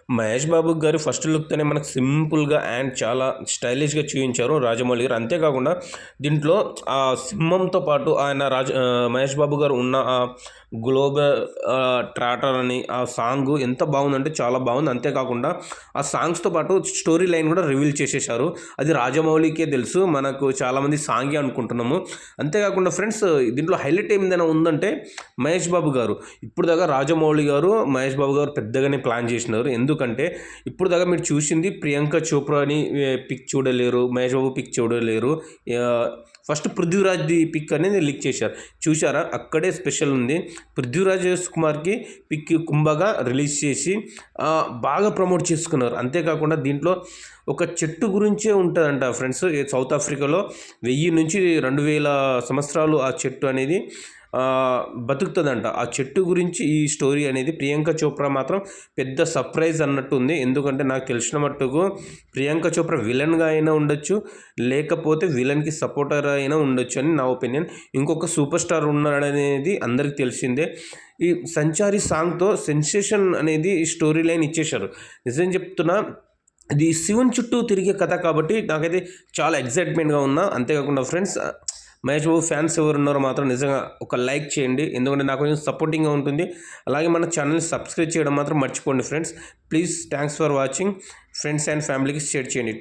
మహేష్ బాబు గారి ఫస్ట్ లుక్‌తోనే మనకు సింపుల్‌గా అండ్ చాలా స్టైలిష్‌గా చూయించారు రాజమౌళి గారు. అంతేకాకుండా దీంట్లో ఆ సింహంతో పాటు ఆయన మహేష్ బాబు గారు ఉన్న గ్లోబల్ ట్రాటర్ అని ఆ సాంగు ఎంత బాగుందంటే చాలా బాగుంది. అంతేకాకుండా ఆ సాంగ్స్‌తో పాటు స్టోరీ లైన్ కూడా రివీల్ చేసేశారు. అది రాజమౌళికే తెలుసు. మనకు చాలామంది సాంగే అనుకుంటున్నాము. అంతేకాకుండా ఫ్రెండ్స్ దీంట్లో హైలైట్ ఏదైనా ఉందంటే మహేష్ బాబు గారు. ఇప్పుడు దాకా రాజమౌళి గారు, మహేష్ బాబు గారు పెద్దగానే ప్లాన్ చేసినారు. ఎందుకంటే ఇప్పుడు దాకా మీరు చూసింది ప్రియాంక చోప్రాని పిక్ చూడలేరు, మహేష్ బాబు పిక్ చూడలేరు. ఫస్ట్ పృథ్వీరాజ్ది పిక్ అనేది లీక్ చేశారు. చూశారా? అక్కడే స్పెషల్ ఉంది. పృథ్వీరాజ్ కుమార్కి పిక్ కుంభగా రిలీజ్ చేసి బాగా ప్రమోట్ చేసుకున్నారు. అంతేకాకుండా దీంట్లో ఒక చెట్టు గురించే ఉంటుందంట ఫ్రెండ్స్. సౌత్ ఆఫ్రికాలో 1000 నుంచి 2000 సంవత్సరాలు ఆ చెట్టు అనేది బతుకుతుందంట. ఆ చెట్టు గురించి ఈ స్టోరీ అనేది ప్రియాంక చోప్రా మాత్రం పెద్ద సర్ప్రైజ్ అన్నట్టు ఉంది. ఎందుకంటే నాకు తెలిసిన మట్టుకు ప్రియాంక చోప్రా విలన్గా అయినా ఉండొచ్చు, లేకపోతే విలన్కి సపోర్టర్ అయినా ఉండొచ్చు అని నా ఒపీనియన్. ఇంకొక సూపర్ స్టార్ ఉన్నాడనేది అందరికీ తెలిసిందే. ఈ సంచారి సాంగ్తో సెన్సేషన్ అనేది స్టోరీ లైన్ ఇచ్చేశారు. నిజం చెప్తున్నా, ఇది శివుని చుట్టూ తిరిగే కథ కాబట్టి నాకైతే చాలా ఎక్సైట్మెంట్గా ఉన్నా. అంతేకాకుండా ఫ్రెండ్స్, మహేష్ బాబు ఫ్యాన్స్ ఎవరు ఉన్నారో మాత్రం నిజంగా ఒక లైక్ చేయండి. ఎందుకంటే నాకు కొంచెం సపోర్టింగ్గా ఉంటుంది. అలాగే మన ఛానల్ని సబ్స్క్రైబ్ చేయడం మాత్రం మర్చిపోండి friends. Please thanks for watching. Friends and ఫ్యామిలీకి షేర్ చేయండి.